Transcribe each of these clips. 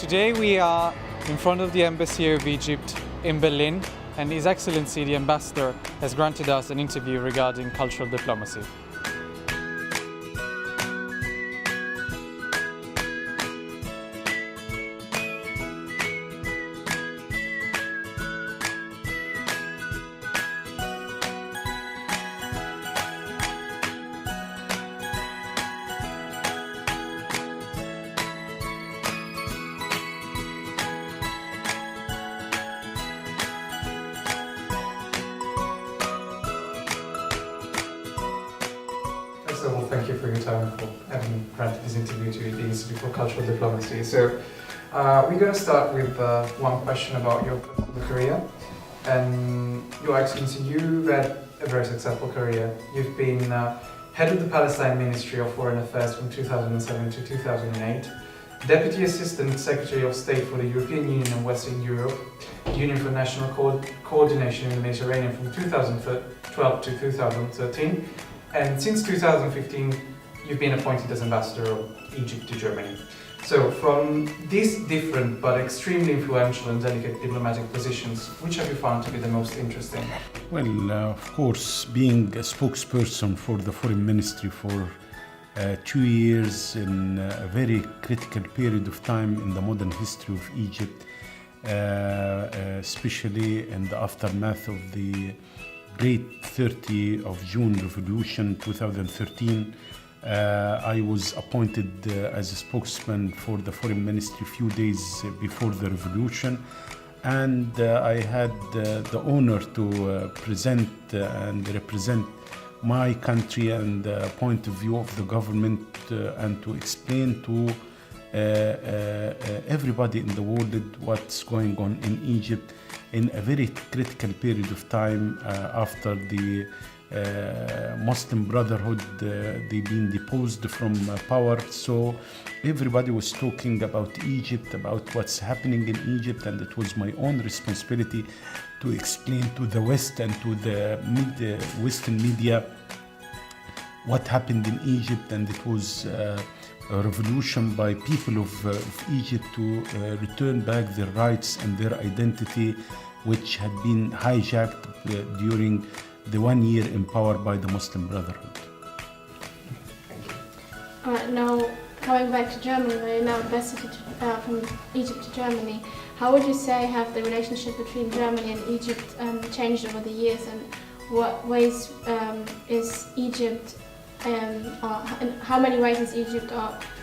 Today we are in front of the Embassy of Egypt in Berlin, and His Excellency the Ambassador has granted us an interview regarding cultural diplomacy. First of all, thank you for your time for having granted this interview to the Institute for Cultural Diplomacy. So, we're going to start with one question about your personal career. And Your Excellency, you've had a very successful career. You've been head of the Palestine Ministry of Foreign Affairs from 2007 to 2008, Deputy Assistant Secretary of State for the European Union and Western Europe, Union for National Coordination in the Mediterranean from 2012 to 2013, and since 2015 you've been appointed as Ambassador of Egypt to Germany. So from these different but extremely influential and delicate diplomatic positions, which have you found to be the most interesting? Well, of course, being a spokesperson for the Foreign Ministry for 2 years in a very critical period of time in the modern history of Egypt, especially in the aftermath of the great 30 of June Revolution 2013. I was appointed as a spokesman for the Foreign Ministry a few days before the revolution, and I had the honor to present and represent my country and the point of view of the government and to explain to everybody in the world what's going on in Egypt in a very critical period of time after the Muslim Brotherhood they been deposed from power. So everybody was talking about Egypt, about what's happening in Egypt, and it was my own responsibility to explain to the West and to the Western media what happened in Egypt. And it was a revolution by people of Egypt to return back their rights and their identity, which had been hijacked during the 1 year in power by the Muslim Brotherhood. Now, coming back to Germany, where you're now ambassador from Egypt to Germany, how would you say have the relationship between Germany and Egypt changed over the years, and what ways is Egypt, or in how many ways is Egypt,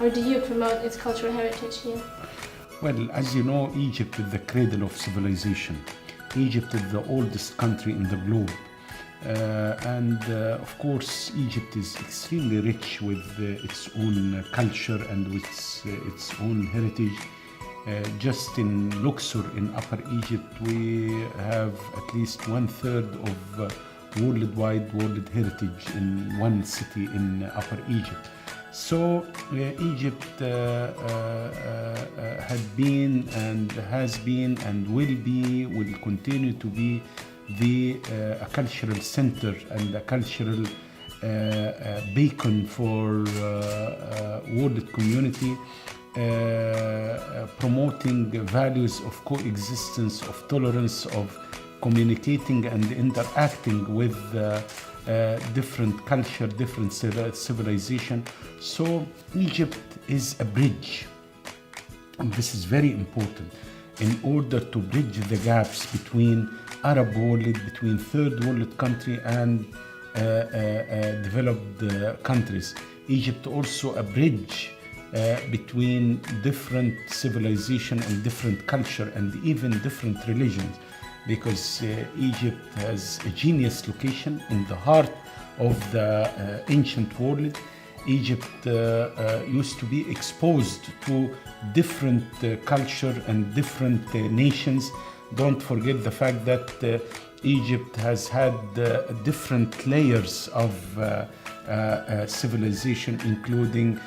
or do you promote its cultural heritage here? Well, as you know, Egypt is the cradle of civilization. Egypt is the oldest country in the globe. Of course, Egypt is extremely rich with its own culture and with its own heritage. Just in Luxor, in Upper Egypt, we have at least 1/3 of world heritage in one city in Upper Egypt. So Egypt had been and has been and will continue to be a cultural center and a cultural beacon for world community, promoting values of coexistence, of tolerance, of communicating and interacting with different culture, different civilization. So Egypt is a bridge, and this is very important, in order to bridge the gaps between Arab world, between third world country and developed countries. Egypt also a bridge between different civilization and different culture and even different religions, because Egypt has a genius location in the heart of the ancient world. Egypt used to be exposed to different culture and different nations. Don't forget the fact that Egypt has had different layers of civilization, including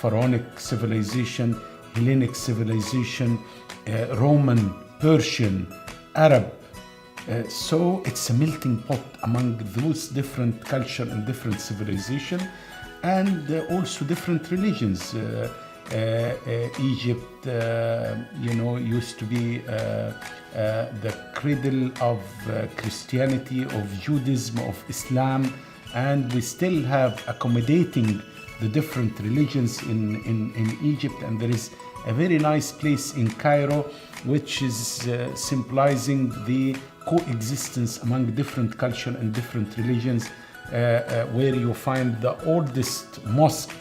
Pharaonic civilization, Hellenic civilization, Roman, Persian, Arab. So it's a melting pot among those different culture and different civilization, and also different religions. Egypt, used to be the cradle of Christianity, of Judaism, of Islam, and we still have accommodating the different religions in Egypt. And there is a very nice place in Cairo which is symbolizing the coexistence among different culture and different religions, where you find the oldest mosque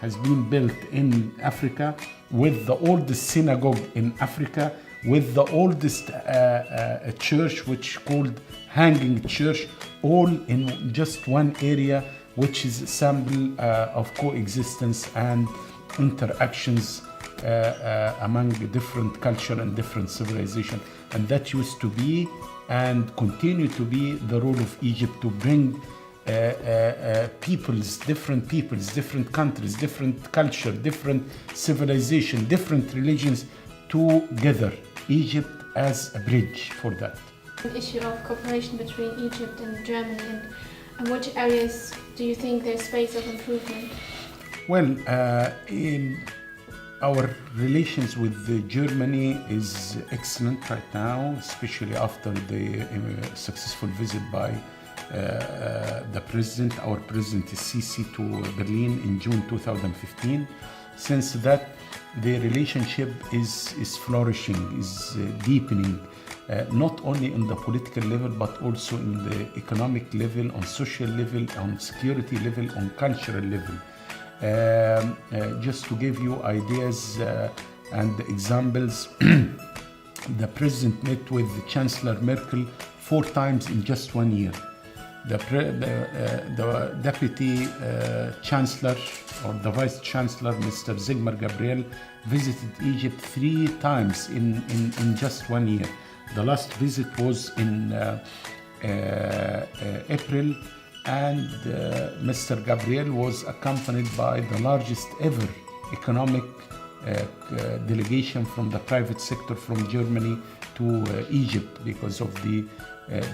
has been built in Africa, with the oldest synagogue in Africa, with the oldest church, which called Hanging Church, all in just one area, which is a symbol of coexistence and interactions among different culture and different civilization. And that used to be and continue to be the role of Egypt, to bring different countries, different culture, different civilization, different religions together. Egypt as a bridge for that. The issue of cooperation between Egypt and Germany, and which areas do you think there's space of improvement? Well, our relations with Germany is excellent right now, especially after the successful visit by the president. Our president is Sisi to Berlin in June 2015. Since that, the relationship is flourishing, is deepening, not only on the political level, but also in the economic level, on social level, on security level, on cultural level. Just to give you ideas and examples, the president met with Chancellor Merkel 4 times in just 1 year. The deputy chancellor or the vice chancellor, Mr. Sigmar Gabriel, visited Egypt 3 times in just 1 year. The last visit was in April, and Mr. Gabriel was accompanied by the largest ever economic delegation from the private sector from Germany to Egypt, because of the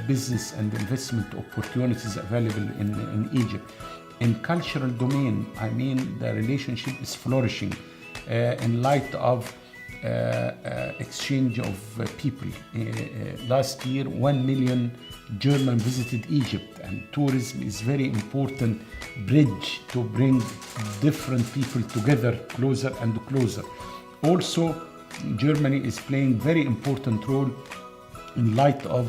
business and investment opportunities available in Egypt. In cultural domain, I mean, the relationship is flourishing in light of exchange of people. Last year, 1 million Germans visited Egypt, and tourism is very important bridge to bring different people together, closer and closer. Also, Germany is playing very important role in light of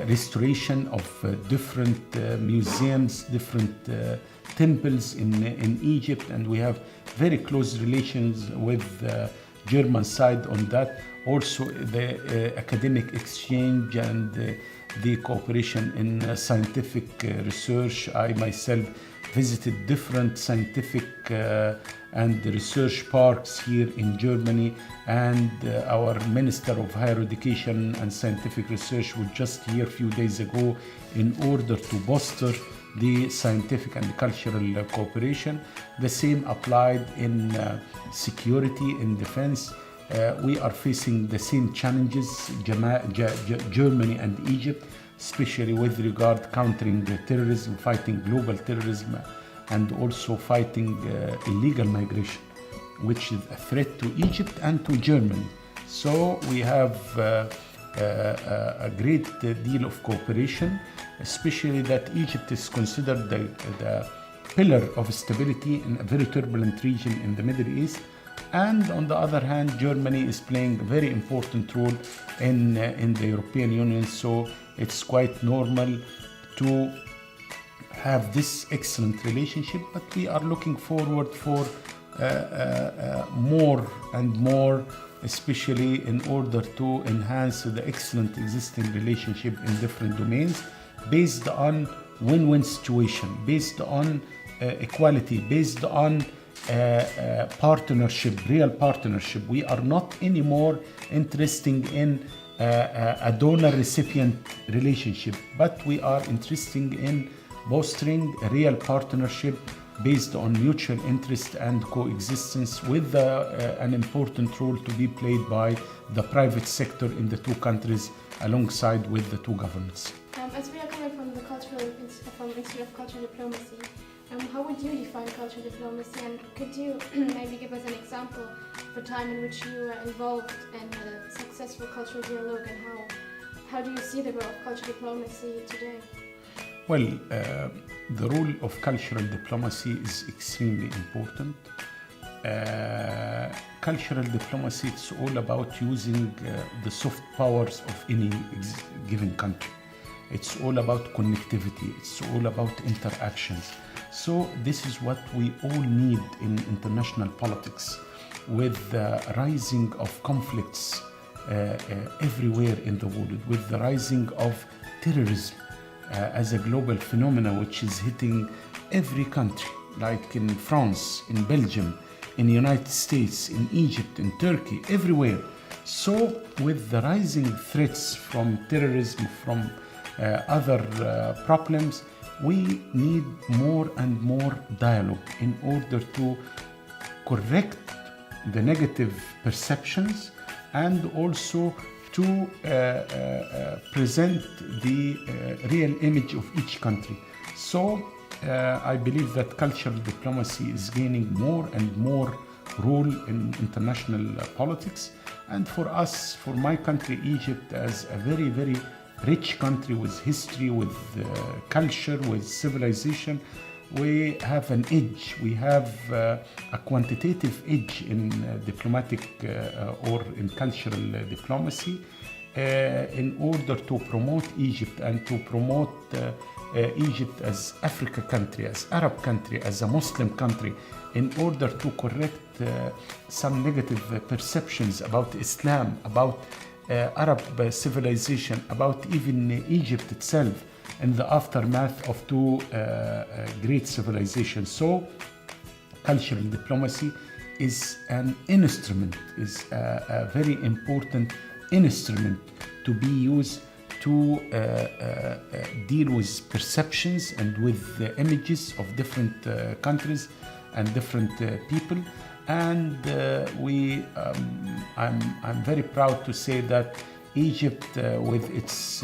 restoration of different museums, different temples in Egypt, and we have very close relations with German side on that. Also, the academic exchange and the cooperation in scientific research. I myself visited different scientific and research parks here in Germany, and our Minister of Higher Education and Scientific Research was just here a few days ago in order to bolster the scientific and cultural cooperation. The same applied in security, in defense. We are facing the same challenges, Germany and Egypt, especially with regard countering the terrorism, fighting global terrorism, and also fighting illegal migration, which is a threat to Egypt and to Germany. So we have a great deal of cooperation, especially that Egypt is considered the pillar of stability in a very turbulent region in the Middle East. And on the other hand, Germany is playing a very important role in the European Union. So it's quite normal to have this excellent relationship, but we are looking forward for more and more, especially in order to enhance the excellent existing relationship in different domains, based on win-win situation, based on equality, based on partnership, real partnership. We are not anymore interested in a donor-recipient relationship, but we are interested in bolstering a real partnership based on mutual interest and coexistence, with an important role to be played by the private sector in the two countries alongside with the two governments. As we are coming from the Institute of Cultural Diplomacy, How would you define cultural diplomacy, and could you maybe give us an example of a time in which you were involved in a successful cultural dialogue, and how do you see the role of cultural diplomacy today? Well, the role of cultural diplomacy is extremely important. Cultural diplomacy, it's all about using the soft powers of any given country. It's all about connectivity. It's all about interactions. So this is what we all need in international politics. With the rising of conflicts everywhere in the world, with the rising of terrorism as a global phenomenon which is hitting every country, like in France, in Belgium, in the United States, in Egypt, in Turkey, everywhere. So with the rising threats from terrorism, from other problems, we need more and more dialogue in order to correct the negative perceptions and also to present the real image of each country. So I believe that cultural diplomacy is gaining more and more role in international politics. And for us, for my country, Egypt, as a very, very rich country with history, with culture, with civilization, we have an edge. We have a quantitative edge in diplomatic or in cultural diplomacy in order to promote Egypt and to promote Egypt as Africa country, as Arab country, as a Muslim country, in order to correct some negative perceptions about Islam, about Arab civilization, about even Egypt itself in the aftermath of two great civilizations. So cultural diplomacy is an instrument, is a very important instrument to be used to deal with perceptions and with the images of different countries and different people. And I'm very proud to say that Egypt, with its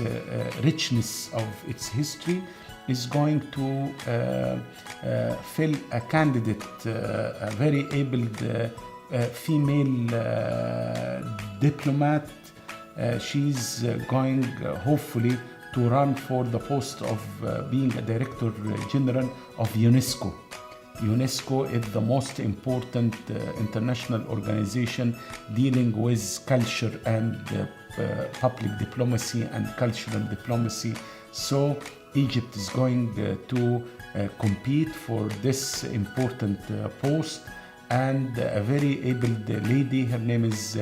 richness of its history, is going to fill a candidate, a very able female diplomat. She's going, hopefully, to run for the post of being a Director General of UNESCO. UNESCO is the most important international organization dealing with culture and public diplomacy and cultural diplomacy. So Egypt is going to compete for this important post, and a very able lady, her name is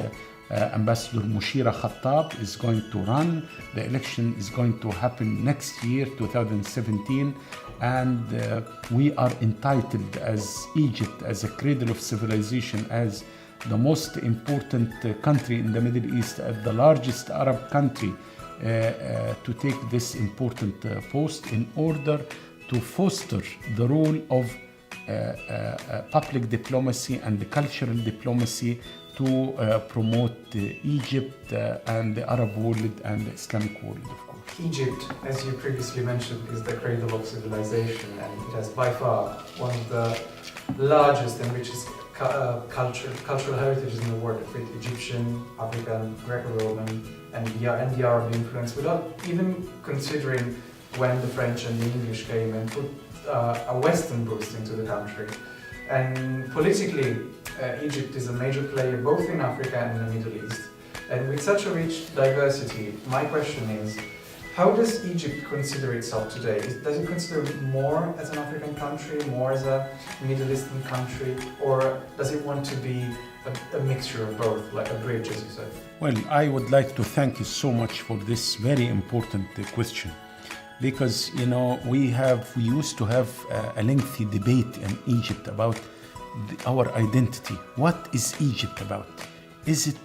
Ambassador Mushira Khattab, is going to run. The election is going to happen next year, 2017, and we are entitled as Egypt, as a cradle of civilization, as the most important country in the Middle East, as the largest Arab country, to take this important post in order to foster the role of public diplomacy and the cultural diplomacy to promote Egypt and the Arab world and the Islamic world, of course. Egypt, as you previously mentioned, is the cradle of civilization, and it has by far one of the largest and richest cultural heritages in the world, with Egyptian, African, Greco-Roman, and the Arab influence, without even considering when the French and the English came and put a Western boost into the country. And politically, Egypt is a major player both in Africa and in the Middle East. And with such a rich diversity, my question is, how does Egypt consider itself today? Does it consider more as an African country, more as a Middle Eastern country, or does it want to be a mixture of both, like a bridge, as you said? Well, I would like to thank you so much for this very important question, because we used to have a lengthy debate in Egypt about our identity. What is Egypt about? Is it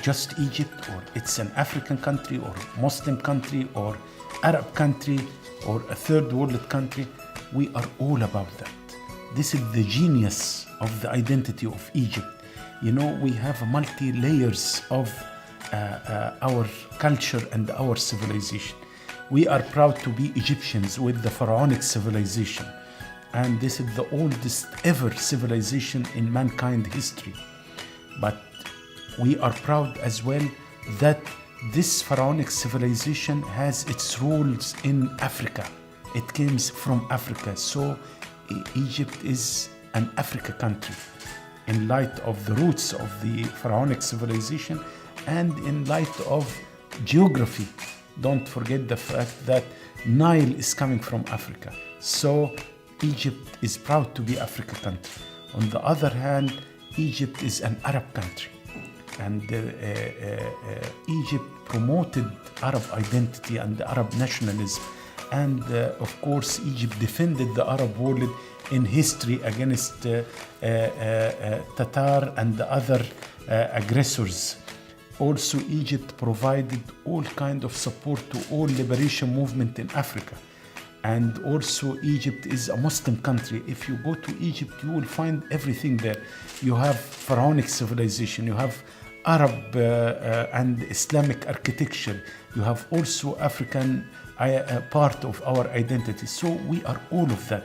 just Egypt, or it's an African country, or Muslim country, or Arab country, or a third world country? We are all about that. This is the genius of the identity of Egypt. We have multi layers of our culture and our civilization. we are proud to be Egyptians with the pharaonic civilization. And this is the oldest ever civilization in mankind history. But we are proud as well that this pharaonic civilization has its roots in Africa. It came from Africa. So Egypt is an Africa country in light of the roots of the pharaonic civilization and in light of geography. Don't forget the fact that Nile is coming from Africa. So Egypt is proud to be an African country. On the other hand, Egypt is an Arab country. And Egypt promoted Arab identity and Arab nationalism. And of course, Egypt defended the Arab world in history against Tatar and the other aggressors. Also, Egypt provided all kind of support to all liberation movement in Africa. And also, Egypt is a Muslim country. If you go to Egypt, you will find everything there. You have pharaonic civilization, you have Arab and Islamic architecture. You have also African part of our identity. So we are all of that.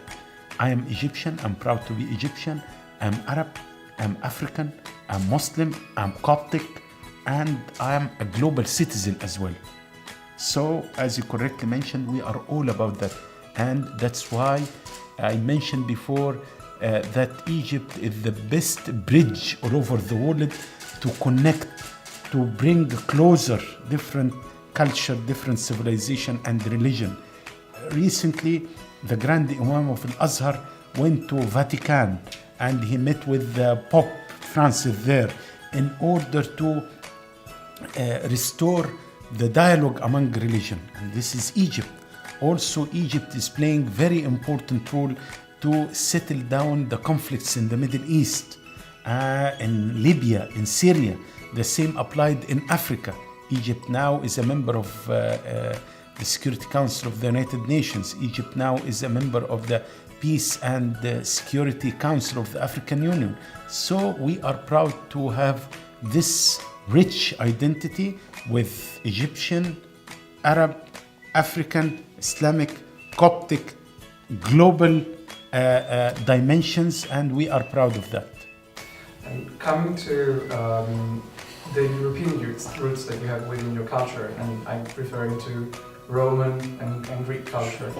I am Egyptian, I'm proud to be Egyptian. I'm Arab, I'm African, I'm Muslim, I'm Coptic, and I am a global citizen as well. So, as you correctly mentioned, we are all about that. And that's why I mentioned before that Egypt is the best bridge all over the world to connect, to bring closer different culture, different civilization and religion. Recently, the Grand Imam of Al-Azhar went to Vatican and he met with Pope Francis there in order to restore the dialogue among religion. And this is Egypt. Also, Egypt is playing very important role to settle down the conflicts in the Middle East, in Libya, in Syria. The same applied in Africa. Egypt now is a member of the Security Council of the United Nations. Egypt now is a member of the Peace and Security Council of the African Union. So we are proud to have this rich identity with Egyptian, Arab, African, Islamic, Coptic, global dimensions, and we are proud of that. And coming to the European roots that you have within your culture, and I'm referring to Roman and Greek culture.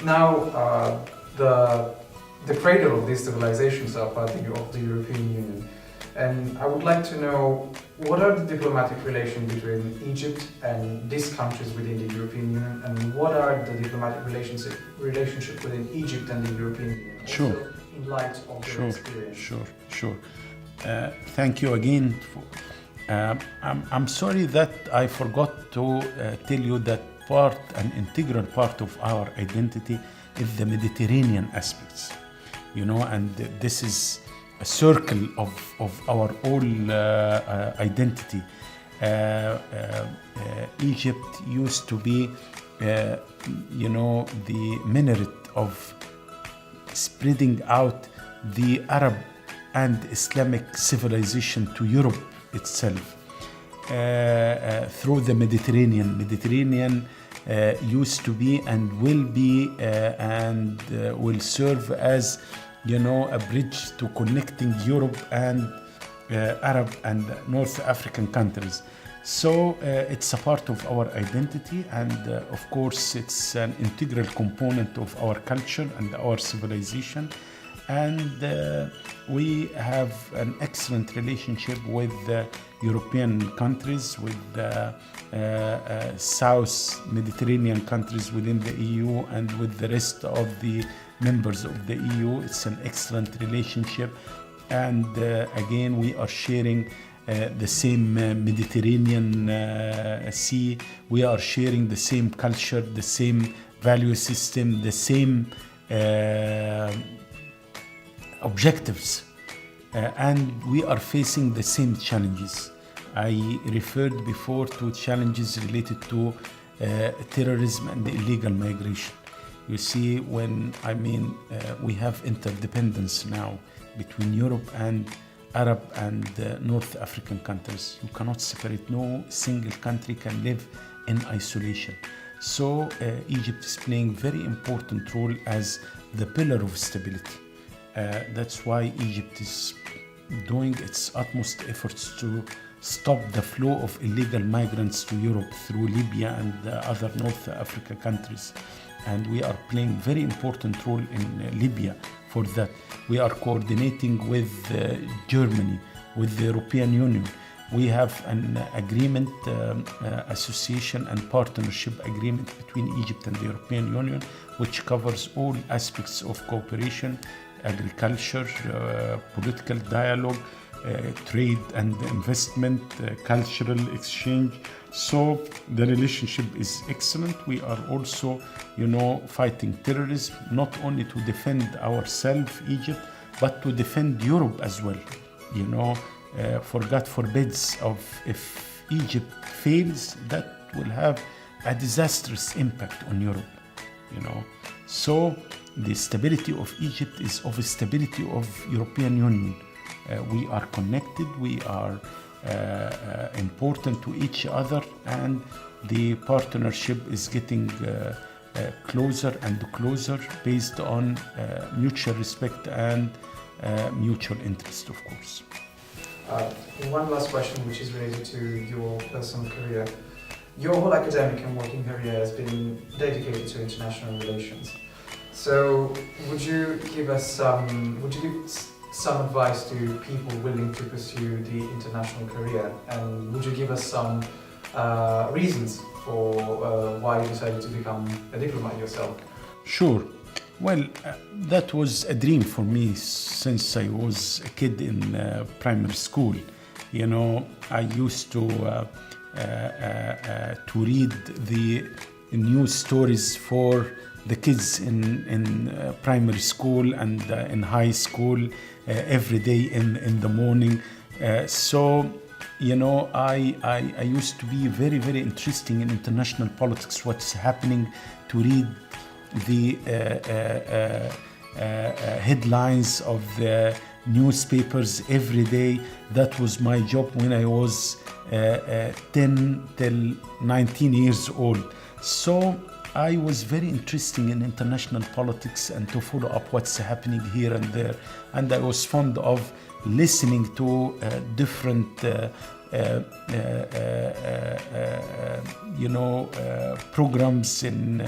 Now, the cradle of these civilizations are part of the European Union. And I would like to know, what are the diplomatic relations between Egypt and these countries within the European Union, and what are the diplomatic relationship within Egypt and the European Union? Sure. Also in light of your experience. Sure. Thank you again. I'm sorry that I forgot to tell you that an integral part of our identity is the Mediterranean aspects. And this is a circle of our whole identity. Egypt used to be, the minaret of spreading out the Arab and Islamic civilization to Europe itself through the Mediterranean. Mediterranean used to be and will be and will serve as a bridge to connecting Europe and Arab and North African countries. So it's a part of our identity, and of course it's an integral component of our culture and our civilization. And we have an excellent relationship with European countries, with South Mediterranean countries within the EU, and with the rest of the members of the EU. It's an excellent relationship, and again we are sharing the same Mediterranean Sea. We are sharing the same culture, the same value system, the same objectives, and we are facing the same challenges. I referred before to challenges related to terrorism and illegal migration. You see, we have interdependence now between Europe and Arab and North African countries. You cannot separate. No single country can live in isolation. So Egypt is playing very important role as the pillar of stability. That's why Egypt is doing its utmost efforts to stop the flow of illegal migrants to Europe through Libya and other North Africa countries. And we are playing very important role in Libya for that. We are coordinating with Germany, with the European Union. We have an agreement, association and partnership agreement between Egypt and the European Union, which covers all aspects of cooperation, agriculture, political dialogue, trade and investment, cultural exchange. So the relationship is excellent. We are also, fighting terrorism, not only to defend ourselves, Egypt, but to defend Europe as well. For God forbids if Egypt fails, that will have a disastrous impact on Europe. So the stability of Egypt is of the stability of European Union. We are connected, we are important to each other, and the partnership is getting closer and closer based on mutual respect and mutual interest, of course. One last question, which is related to your personal career. Your whole academic and working career has been dedicated to international relations. So, would you give some advice to people willing to pursue the international career, and would you give us some reasons for why you decided to become a diplomat yourself? Sure. Well, that was a dream for me since I was a kid in primary school. I used to read the news stories for the kids in primary school and in high school every day in the morning. So I used to be very, very interested in international politics, what's happening, to read the headlines of the newspapers every day. That was my job when I was 10 till 19 years old. So I was very interested in international politics and to follow up what's happening here and there. And I was fond of listening to different programs in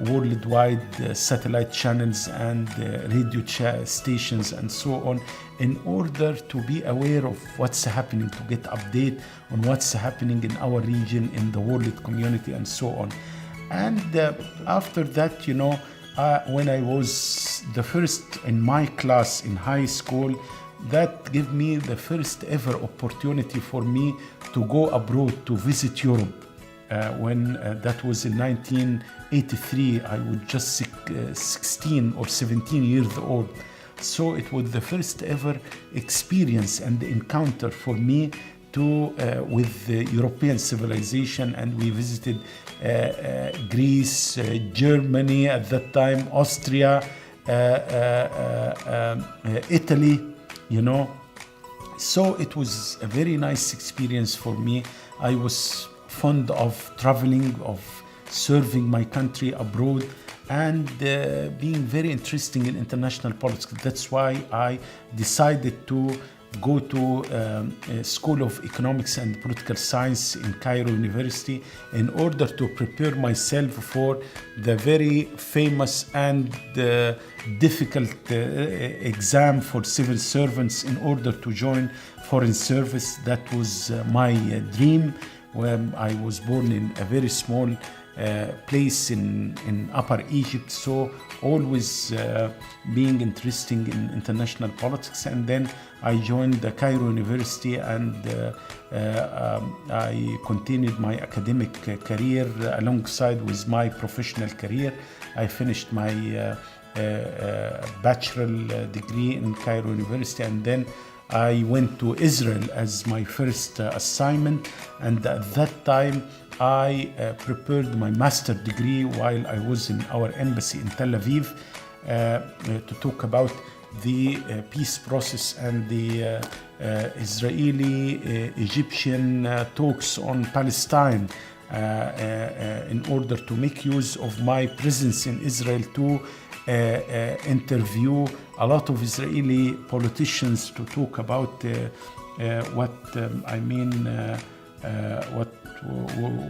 worldwide satellite channels and radio stations and so on, in order to be aware of what's happening, to get update on what's happening in our region, in the world community and so on. And after that, when I was the first in my class in high school, that gave me the first ever opportunity for me to go abroad to visit Europe. When that was in 1983, I was just 16 or 17 years old. So it was the first ever experience and encounter for me with the European civilization, and we visited Greece, Germany at that time, Austria, Italy, So it was a very nice experience for me. I was fond of traveling, of serving my country abroad, and being very interested in international politics. That's why I decided to go to School of Economics and Political Science in Cairo University in order to prepare myself for the very famous and difficult exam for civil servants in order to join foreign service. That was my dream. When I was born in a very small place in Upper Egypt, so always being interested in international politics. And then I joined the Cairo University, and I continued my academic career alongside with my professional career. I finished my bachelor degree in Cairo University, and then I went to Israel as my first assignment, and at that time I prepared my master degree while I was in our embassy in Tel Aviv to talk about the peace process and the Israeli-Egyptian talks on Palestine. in order to make use of my presence in Israel to interview a lot of Israeli politicians to talk about what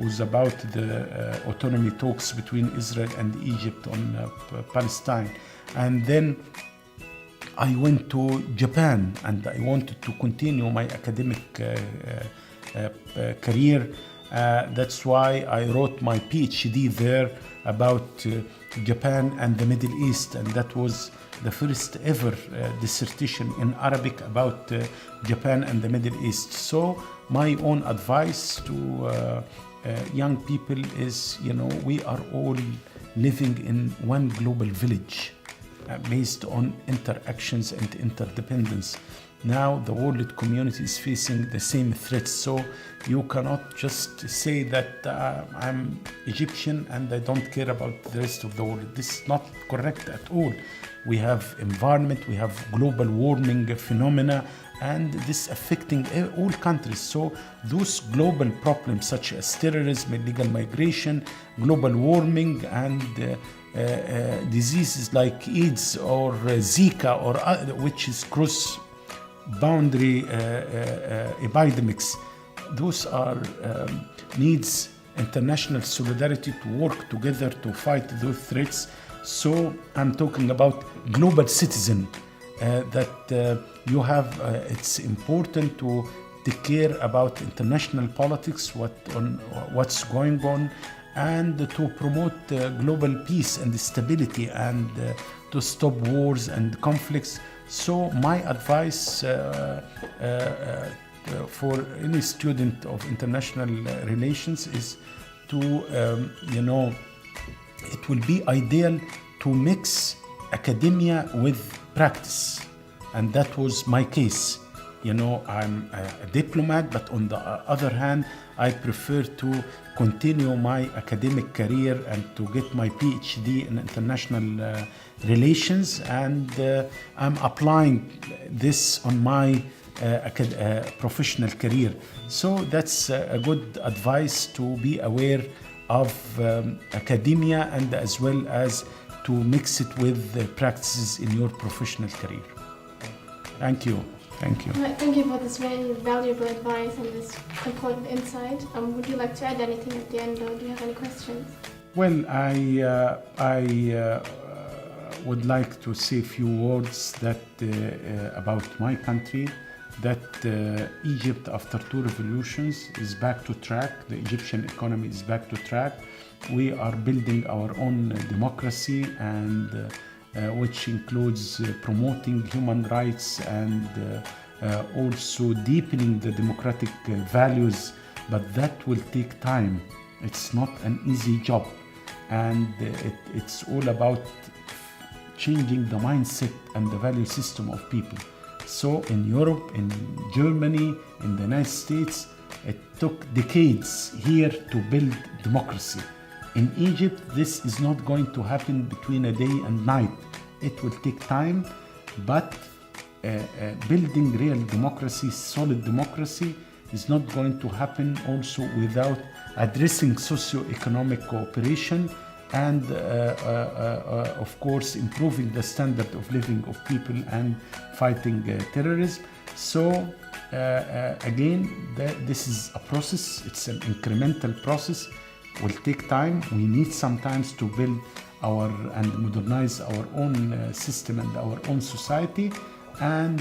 was about the autonomy talks between Israel and Egypt on Palestine. And then I went to Japan and I wanted to continue my academic career. That's why I wrote my PhD there about Japan and the Middle East, and that was the first ever dissertation in Arabic about Japan and the Middle East. So my own advice to young people is, we are all living in one global village based on interactions and interdependence. Now the world community is facing the same threats, so you cannot just say that I'm Egyptian and I don't care about the rest of the world. This is not correct at all. We have environment, we have global warming phenomena, and this affecting all countries. So those global problems such as terrorism, illegal migration, global warming, and diseases like AIDS or Zika or which is cross-boundary epidemics, those are needs international solidarity to work together to fight those threats. So I'm talking about global citizen that you have. It's important to take care about international politics, what's going on, and to promote global peace and stability, and to stop wars and conflicts. So my advice for any student of international relations is to, it will be ideal to mix academia with practice. And that was my case. I'm a diplomat, but on the other hand, I prefer to continue my academic career and to get my PhD in international relations. And I'm applying this on my professional career. So that's a good advice, to be aware of academia and as well as to mix it with practices in your professional career. Thank you. Thank you. Thank you for this very valuable advice and this important insight. Would you like to add anything at the end, or do you have any questions? Well, I would like to say a few words that about my country, that Egypt, after 2 revolutions, is back to track. The Egyptian economy is back to track. We are building our own democracy, and which includes promoting human rights and also deepening the democratic values. But that will take time. It's not an easy job. And it's all about changing the mindset and the value system of people. So in Europe, in Germany, in the United States, it took decades here to build democracy. In Egypt, this is not going to happen between a day and night. It will take time, but building real democracy, solid democracy, is not going to happen also without addressing socio-economic cooperation and, of course, improving the standard of living of people and fighting terrorism. So, again, this is a process. It's an incremental process. Will take time. We need sometimes to build and modernize our own system and our own society. And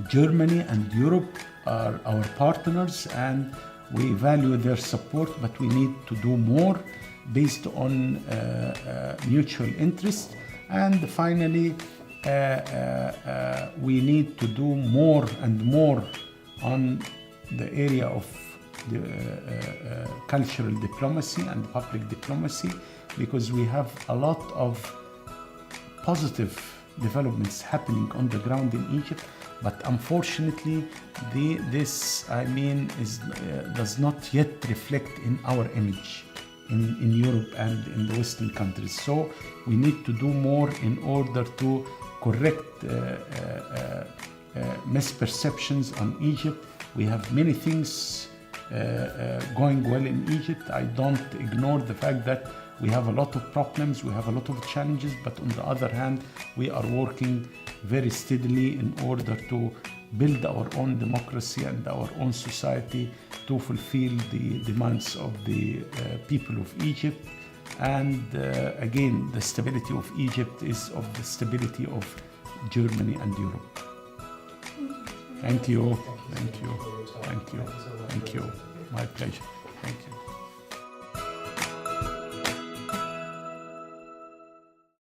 Germany and Europe are our partners, and we value their support, but we need to do more based on mutual interest. And finally, we need to do more and more on the area of the cultural diplomacy and public diplomacy, because we have a lot of positive developments happening on the ground in Egypt, but unfortunately this does not yet reflect in our image in Europe and in the Western countries. So we need to do more in order to correct misperceptions on Egypt. We have many things going well in Egypt. I don't ignore the fact that we have a lot of problems, we have a lot of challenges, but on the other hand, we are working very steadily in order to build our own democracy and our own society to fulfill the demands of the people of Egypt. And again, the stability of Egypt is of the stability of Germany and Europe. Thank you. Thank you. Thank you. Thank you. My pleasure. Thank you.